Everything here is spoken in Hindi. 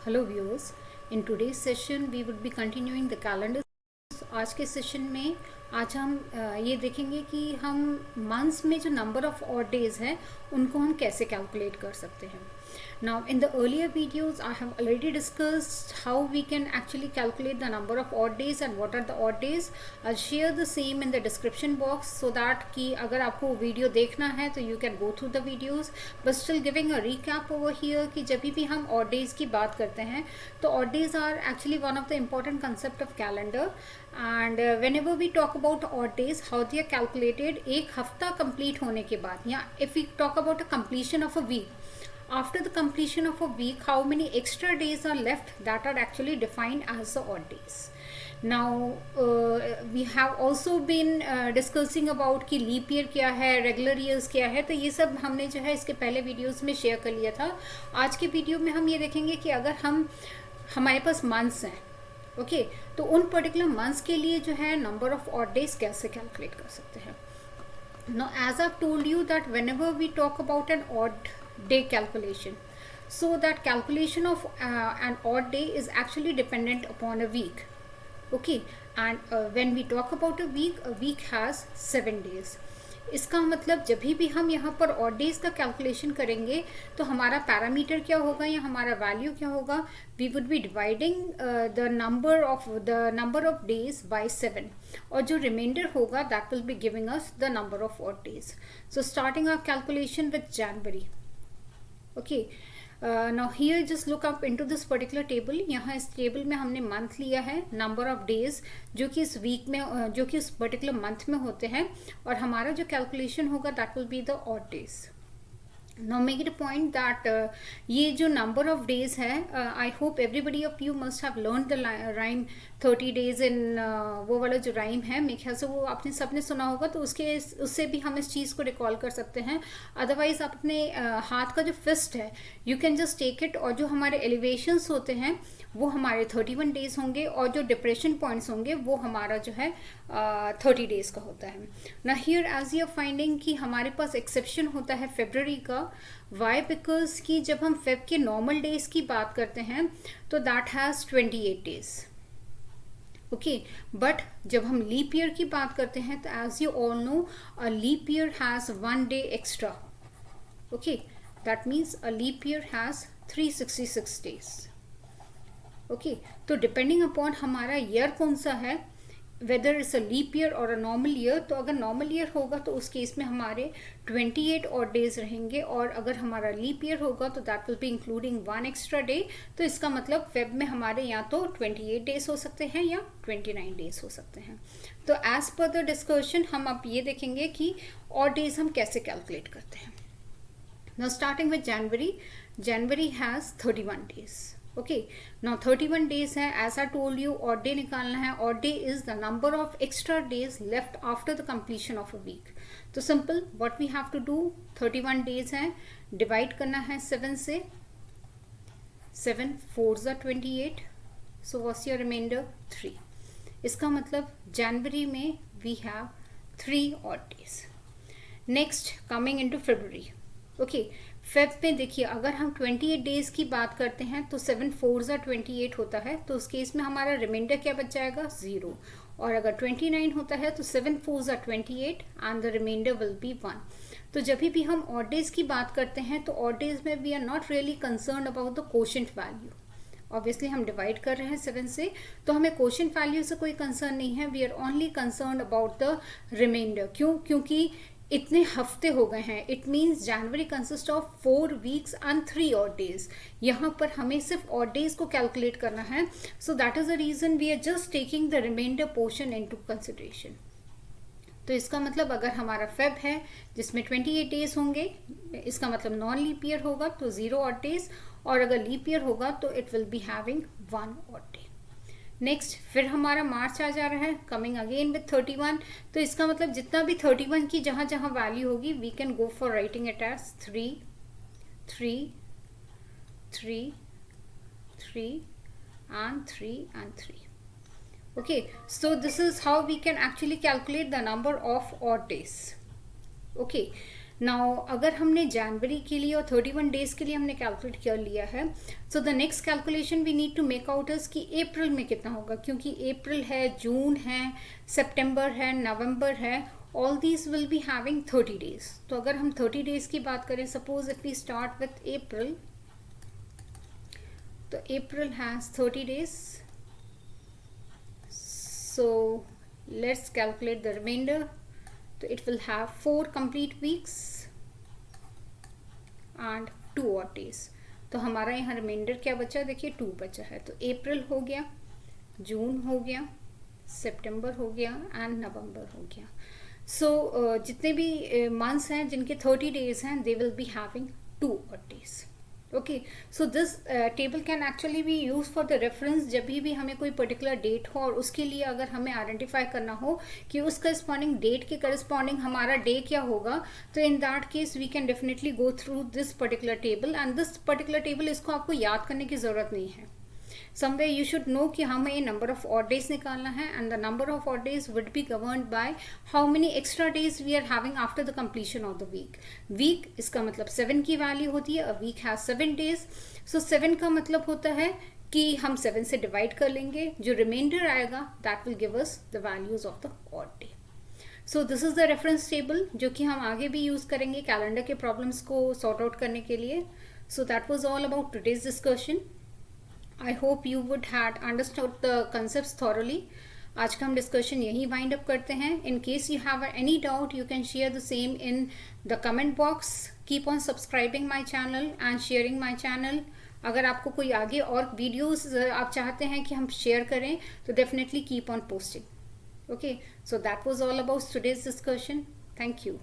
Hello viewers, in today's session we would be continuing the calendar. आज के सेशन में आज हम ये देखेंगे कि हम मंथ्स में जो नंबर ऑफ ऑड डेज हैं उनको हम कैसे कैलकुलेट कर सकते हैं. Now in the earlier videos I have already discussed how we can actually calculate the number of odd days and what are the odd days. I'll share the same in the description box so that कि अगर आपको वीडियो देखना है तो you can go through the videos. But still giving a recap over here कि जब भी हम odd days की बात करते हैं तो odd days are actually one of the important concept of calendar. And whenever we talk about odd days, how they are calculated, एक हफ्ता complete होने के बाद या if we talk about a completion of a week, after the completion of a week, how many extra days are left that are actually defined as the odd days. Now we have also been discussing about कि leap year क्या है, regular years क्या है, तो ये सब हमने जो है इसके पहले वीडियोस में शेयर कर लिया था. आज के वीडियो में हम ये देखेंगे कि अगर हमारे पास मंथ्स हैं, ओके, तो उन पर्टिकुलर मंथ्स के लिए जो है नंबर ऑफ ऑड डेज कैसे कैलकुलेट कर सकते हैं. Now as I've told you that whenever we talk about an odd day calculation, so that calculation of an odd day is actually dependent upon a week, okay, and when we talk about a week has 7 days. इसका मतलब जब भी हम यहाँ पर ऑड डेज का कैलकुलेशन करेंगे तो हमारा पैरामीटर क्या होगा या हमारा वैल्यू क्या होगा, we would be dividing the number of days by 7 और जो रिमाइंडर होगा that will be giving us the number of odd days. So starting our calculation with January. Okay, now here just look up into this particular table. यहाँ इस टेबल में हमने मंथ लिया है, नंबर ऑफ डेज जो कि इस वीक में जो कि इस पर्टिकुलर मंथ में होते हैं, और हमारा जो कैलकुलेशन होगा that will be the odd days. Now make it a point that ये जो number of days है, I hope everybody of you must have learned the rhyme 30 days in वो वाला जो rhyme है, मेरे ख्याल से वो आपने सबने सुना होगा, तो उससे भी हम इस चीज़ को रिकॉल कर सकते हैं. अदरवाइज आप अपने हाथ का जो फिस्ट है you can just take it, और जो हमारे एलिवेशंस होते हैं वो हमारे 31 डेज होंगे और जो डिप्रेशन पॉइंट्स होंगे वो हमारा जो है 30 डेज का होता है. ना here as you are finding कि हमारे पास एक्सेप्शन होता है फेब्रवरी का. वाई? बिकॉज कि जब हम फेब के नॉर्मल डेज की बात करते हैं तो that has 28 days, okay, but जब हम लीप ईयर की बात करते हैं तो as you all know a leap year has 1 day extra, okay, that means a leap year has 366 days. Okay, तो डिपेंडिंग अपॉन हमारा ईयर कौन सा है, whether it's a leap year और अ नॉर्मल ईयर, तो अगर नॉर्मल ईयर होगा तो उस केस में हमारे 28 और डेज रहेंगे, और अगर हमारा लीप ईयर होगा तो that will be including 1 extra day. तो इसका मतलब फेब में हमारे या तो 28 डेज हो सकते हैं या 29 डेज हो सकते हैं. तो एज पर द डिस्कशन हम अब ये देखेंगे कि और डेज हम कैसे कैलकुलेट करते हैं. Now starting with January. January has 31 days. Okay, now 31 days है. As I told you odd day निकालना है. Odd day is the number of extra days left after the completion of a week. तो simple what we have to do, 31 days है, डिवाइड करना है 7 से. 7 4s are 28, so what's your remainder 3. इसका मतलब जनवरी में we have 3 odd days. Next coming into February. Okay, Feb में देखिए अगर हम 28 डेज की बात करते हैं तो 7 4s are 28 होता है, तो उस केस में हमारा रिमाइंडर क्या बच जाएगा 0. और अगर 29 होता है तो 7 4s are 28 and the remainder will be 1. तो जब भी हम ऑड डेज की बात करते हैं तो ऑड डेज में we are not really concern about the quotient value. Obviously हम डिवाइड कर रहे हैं 7 से, तो हमें कोशेंट वैल्यू से कोई कंसर्न नहीं है. We are only concern about the remainder. क्यों? क्योंकि इतने हफ्ते हो गए हैं. It means January consist of 4 weeks and 3 odd days. यहाँ पर हमें सिर्फ ऑड डेज को कैलकुलेट करना है. So that is the reason we are just taking the remainder portion into consideration. तो इसका मतलब अगर हमारा फेब है जिसमें 28 डेज होंगे, इसका मतलब नॉन लीप ईयर होगा तो 0 ऑड डेज, और अगर लीप ईयर होगा तो it will be having 1 odd day. Next फिर हमारा मार्च आ जा रहा है, कमिंग अगेन विथ 31. तो इसका मतलब जितना भी 31 की जहाँ जहाँ वैल्यू होगी we can go for writing it as 3 3 3 3 and 3 and 3. Okay, so this is how we can actually calculate the number of odd days. Okay, now अगर हमने जनवरी के लिए और 31 डेज के लिए हमने कैलकुलेट कर लिया है, so the next calculation we need to make out is कि अप्रैल में कितना होगा, क्योंकि अप्रैल है, जून है, सितंबर है, नवंबर है, all these will be having 30 days. तो अगर हम 30 डेज की बात करें, suppose if we start with April, तो April has 30 days, so let's calculate the remainder. So it will have 4 complete weeks and 2 odd days. तो हमारा यहाँ रिमाइंडर क्या बचा, देखिए 2 बचा है। तो अप्रैल हो गया, जून हो गया, सितंबर हो गया एंड नवंबर हो गया। सो जितने भी मंथ्स हैं जिनके 30 डेज हैं, they will be having 2 odd days. Okay, so this table can actually B use for the reference जब भी हमें कोई पर्टिकुलर डेट हो और उसके लिए अगर हमें आइडेंटिफाई करना हो कि उस करस्पॉन्डिंग डेट के करस्पॉन्डिंग हमारा डे क्या होगा, तो in that case we can definitely go through this particular table. And this particular table, इसको आपको याद करने की ज़रूरत नहीं है। समवेयर यू शुड नो कि हमें नंबर ऑफ ऑड डेज निकालना है, and the number of odd days would be governed by how many extra days we are having after the completion of the week. Week इसका मतलब 7 की वैल्यू होती है, a week has 7 days. So 7 का मतलब होता है कि हम 7 से डिवाइड कर लेंगे, जो रिमाइंडर आएगा that will give us the values of the odd day. So this is the reference table जो कि हम आगे भी यूज करेंगे कैलेंडर के प्रॉब्लम्स को सॉर्ट आउट करने के लिए। So that was all about today's discussion. I hope you would had understood the concepts thoroughly. आज का हम डिस्कशन यही वाइंड अप करते हैं। In case you have any doubt you can share the same in the comment box. Keep on subscribing my channel and sharing my channel. अगर आपको कोई आगे और वीडियोस आप चाहते हैं कि हम शेयर करें, तो definitely keep on posting. Okay, so that was all about today's discussion. Thank you.